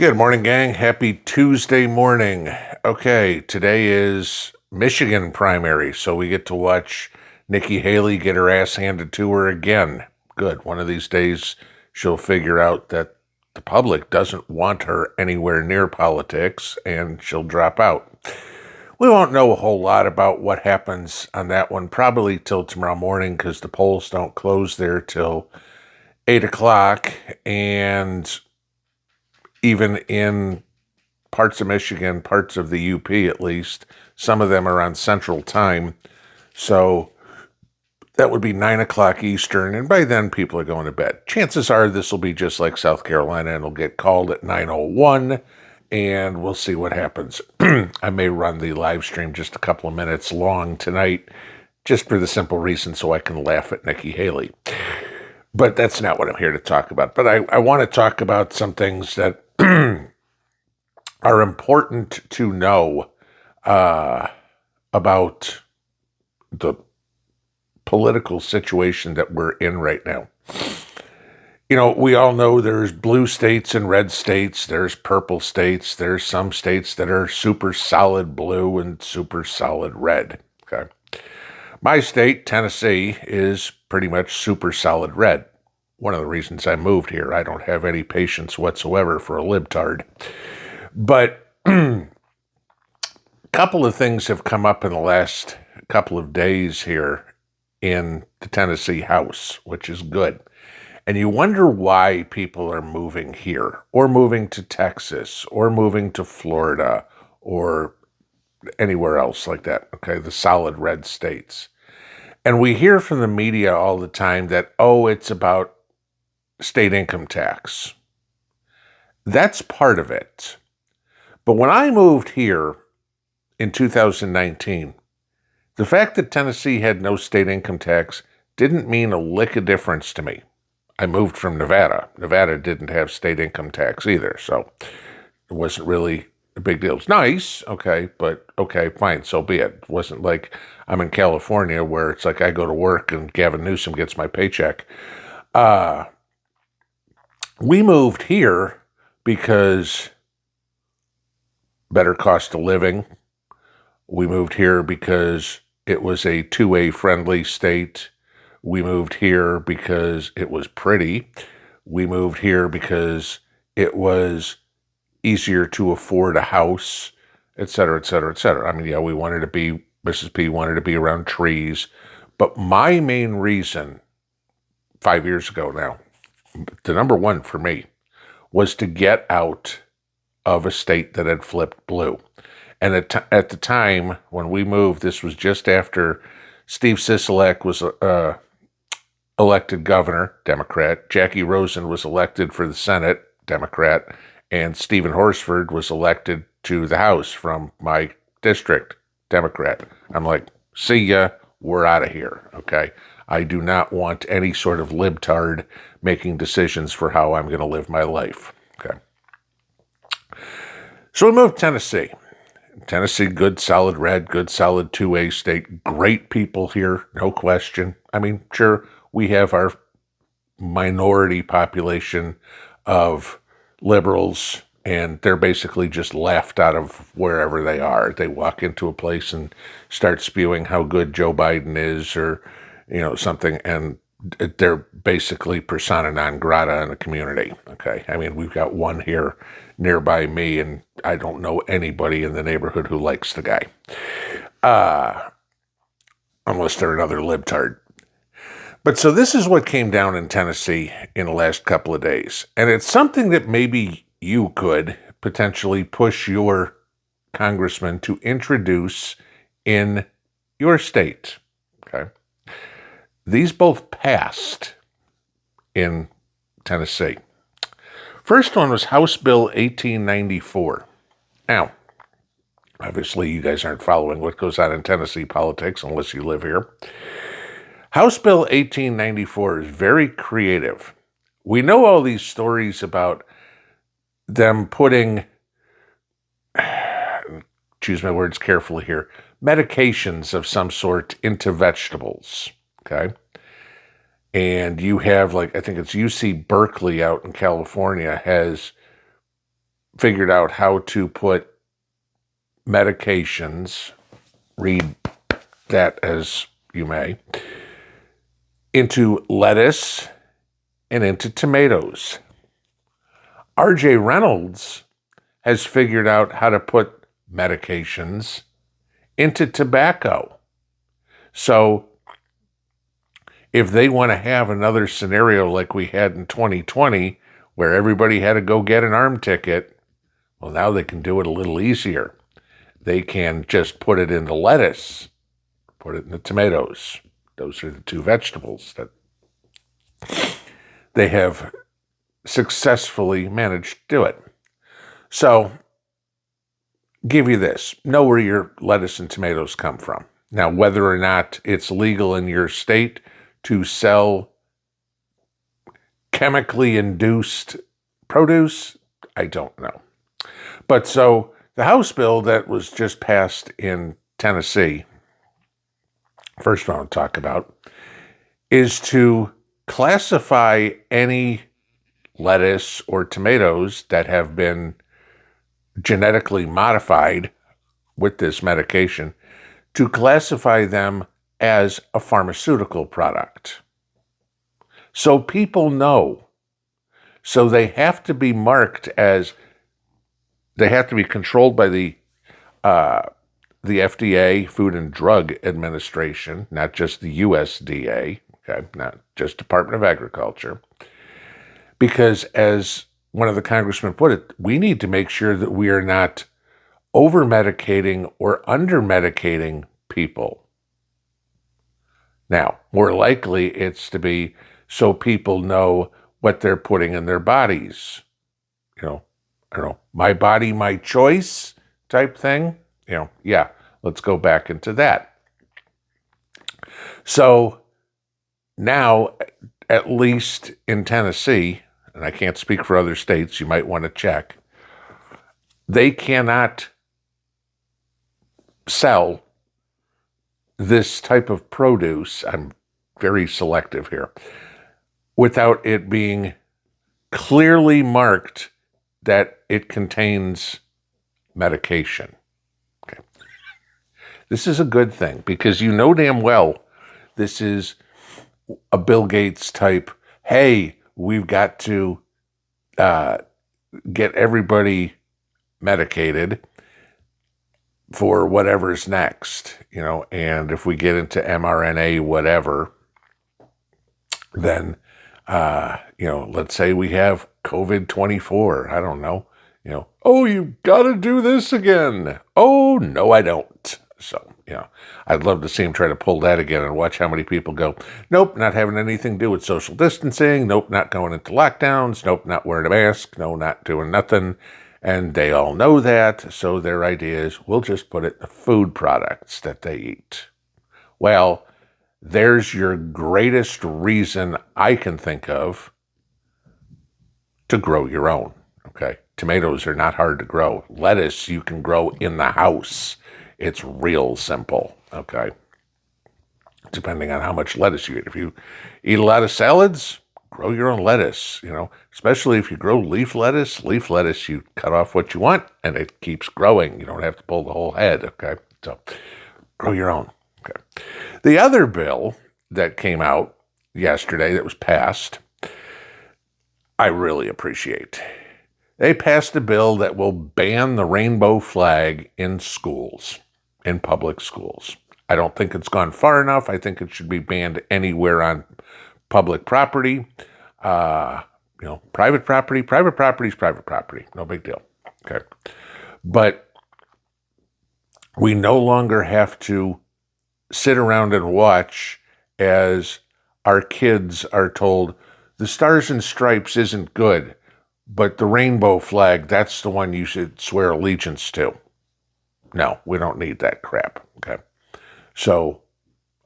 Good morning, gang. Happy Tuesday morning. Okay, today is Michigan primary, so we get to watch Nikki Haley get her ass handed to her again. Good. One of these days, she'll figure out that the public doesn't want her anywhere near politics, and she'll drop out. We won't know a whole lot about what happens on that one, probably till tomorrow morning, because the polls don't close there till 8 o'clock, and even in parts of Michigan, parts of the UP at least, some of them are on Central Time. So that would be 9 o'clock Eastern, and by then people are going to bed. Chances are this will be just like South Carolina, and it'll get called at 9:01, and we'll see what happens. I may run the live stream just a couple of minutes long tonight, just for the simple reason so I can laugh at Nikki Haley. But that's not what I'm here to talk about. But I want to talk about some things that are important to know about the political situation that we're in right now. You know, we all know there's blue states and red states, there's purple states, there's some states that are super solid blue and super solid red, okay? My state, Tennessee, is pretty much super solid red. One of the reasons I moved here, I don't have any patience whatsoever for a libtard. But a couple of things have come up in the last couple of days here in the Tennessee House, which is good. And you wonder why people are moving here, or moving to Texas, or moving to Florida, or anywhere else like that, okay, the solid red states. And we hear from the media all the time that, oh, it's about state income tax. That's part of it. But when I moved here in 2019, the fact that Tennessee had no state income tax didn't mean a lick of difference to me. I moved from Nevada. Nevada didn't have state income tax either, so it wasn't really a big deal. It's nice, okay, but okay, fine, so be it. It wasn't like I'm in California where it's like I go to work and Gavin Newsom gets my paycheck. We moved here because better cost of living. We moved here because it was a 2A friendly state. We moved here because it was pretty. We moved here because it was easier to afford a house, et cetera, et cetera, et cetera. I mean, yeah, we wanted to be, Mrs. P wanted to be around trees. But my main reason, 5 years ago now, the number one for me, was to get out of a state that had flipped blue. And at the time when we moved, this was just after Steve Sisolak was elected governor, Democrat. Jackie Rosen was elected for the Senate, Democrat. And Stephen Horsford was elected to the House from my district, Democrat. I'm like, see ya, we're out of here, okay? I do not want any sort of libtard making decisions for how I'm going to live my life, okay? So we moved to Tennessee. Tennessee, good solid red, good solid 2A state, great people here, no question. I mean, sure, we have our minority population of liberals, and they're basically just laughed out of wherever they are. They walk into a place and start spewing how good Joe Biden is, or, you know, something, and they're basically persona non grata in the community, okay? I mean, we've got one here nearby me, and I don't know anybody in the neighborhood who likes the guy. Unless they're another libtard. But so this is what came down in Tennessee in the last couple of days. And it's something that maybe you could potentially push your congressman to introduce in your state, okay? These both passed in Tennessee. First one was House Bill 1894. Now, obviously you guys aren't following what goes on in Tennessee politics unless you live here. House Bill 1894 is very creative. We know all these stories about them putting, choose my words carefully here, medications of some sort into vegetables, okay? And you have, like, I think it's UC Berkeley out in California has figured out how to put medications, read that as you may, into lettuce and into tomatoes. R.J. Reynolds has figured out how to put medications into tobacco. So if they want to have another scenario like we had in 2020, where everybody had to go get an arm ticket, well, now they can do it a little easier. They can just put it into lettuce, put it in the tomatoes. Those are the two vegetables that they have successfully managed to do it. So, give you this. Know where your lettuce and tomatoes come from. Now, whether or not it's legal in your state to sell chemically induced produce, I don't know. But so, the House bill that was just passed in Tennessee, first one I'll talk about, is to classify any lettuce or tomatoes that have been genetically modified with this medication, to classify them as a pharmaceutical product. So people know. So they have to be marked as, they have to be controlled by the FDA, Food and Drug Administration, not just the USDA, okay, not just Department of Agriculture. Because as one of the congressmen put it, we need to make sure that we are not over-medicating or under-medicating people. Now, more likely it's to be so people know what they're putting in their bodies. You know, I don't know, my body, my choice type thing. You know, yeah, let's go back into that. So now, at least in Tennessee, and I can't speak for other states, you might want to check, they cannot sell this type of produce, I'm very selective here, without it being clearly marked that it contains medication. Okay. This is a good thing, because you know damn well this is a Bill Gates type, hey, we've got to get everybody medicated for whatever's next, you know, and if we get into mRNA, whatever, then, you know, let's say we have COVID-24, I don't know, you know, oh, you've got to do this again. Oh, no, I don't. So, you know, I'd love to see him try to pull that again and watch how many people go, nope, not having anything to do with social distancing. Nope, not going into lockdowns. Nope, not wearing a mask. No, not doing nothing. And they all know that. So their idea is, we'll just put it in the food products that they eat. Well, there's your greatest reason I can think of to grow your own. Okay. Tomatoes are not hard to grow. Lettuce you can grow in the house. It's real simple, okay? Depending on how much lettuce you eat. If you eat a lot of salads, grow your own lettuce, you know, especially if you grow leaf lettuce. Leaf lettuce, you cut off what you want and it keeps growing. You don't have to pull the whole head, okay? So grow your own, okay? The other bill that came out yesterday that was passed, I really appreciate. They passed a bill that will ban the rainbow flag in schools. In public schools. I don't think it's gone far enough. I think it should be banned anywhere on public property. You know, private property is private property. No big deal. Okay. But we no longer have to sit around and watch as our kids are told the Stars and Stripes isn't good, but the rainbow flag, that's the one you should swear allegiance to. No, we don't need that crap, okay? So,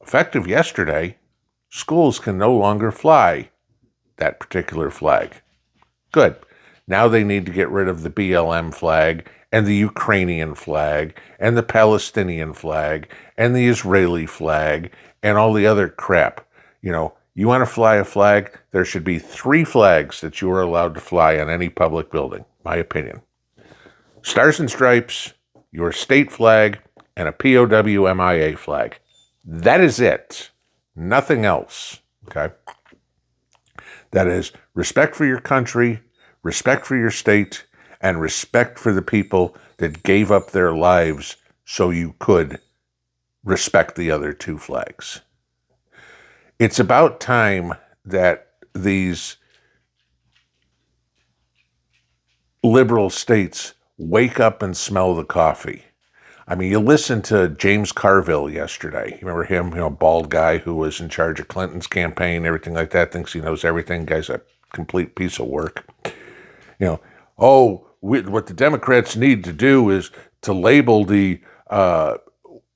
effective yesterday, schools can no longer fly that particular flag. Good. Now they need to get rid of the BLM flag and the Ukrainian flag and the Palestinian flag and the Israeli flag and all the other crap. You know, you want to fly a flag, there should be 3 flags that you are allowed to fly on any public building, my opinion. Stars and stripes, your state flag, and a POW MIA flag. That is it. Nothing else. Okay? That is respect for your country, respect for your state, and respect for the people that gave up their lives so you could respect the other two flags. It's about time that these liberal states wake up and smell the coffee. I mean, you listen to James Carville yesterday. You remember him, bald guy who was in charge of Clinton's campaign, everything like that, thinks he knows everything. Guy's a complete piece of work. What the Democrats need to do is to label the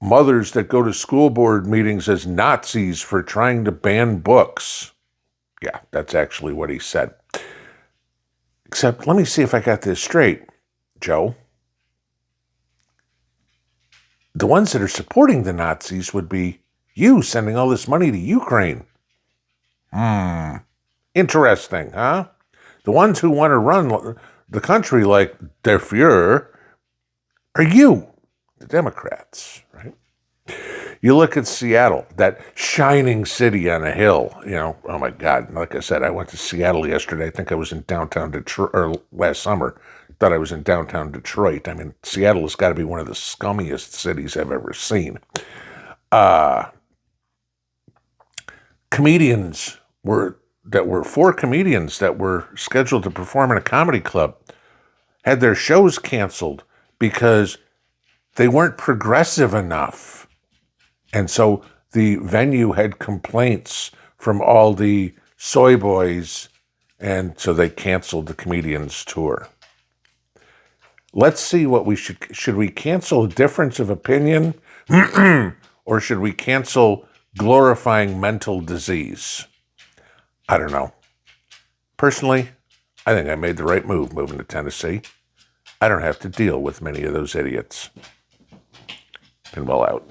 mothers that go to school board meetings as Nazis for trying to ban books. Yeah, that's actually what he said. Except, let me see if I got this straight, Joe. The ones that are supporting the Nazis would be you sending all this money to Ukraine. Interesting, huh? The ones who want to run the country like der Fuhrer are you, the Democrats, right? You look at Seattle, that shining city on a hill, oh my God. Like I said, I went to Seattle yesterday. I think I was in downtown Detroit, or last summer. Thought I was in downtown Detroit. I mean, Seattle has got to be one of the scummiest cities I've ever seen. Four comedians that were scheduled to perform in a comedy club had their shows canceled because they weren't progressive enough. And so the venue had complaints from all the soy boys, and so they canceled the comedians' tour. Let's see what we should we cancel a difference of opinion or should we cancel glorifying mental disease? I don't know. Personally, I think I made the right move moving to Tennessee. I don't have to deal with many of those idiots. Pinball out.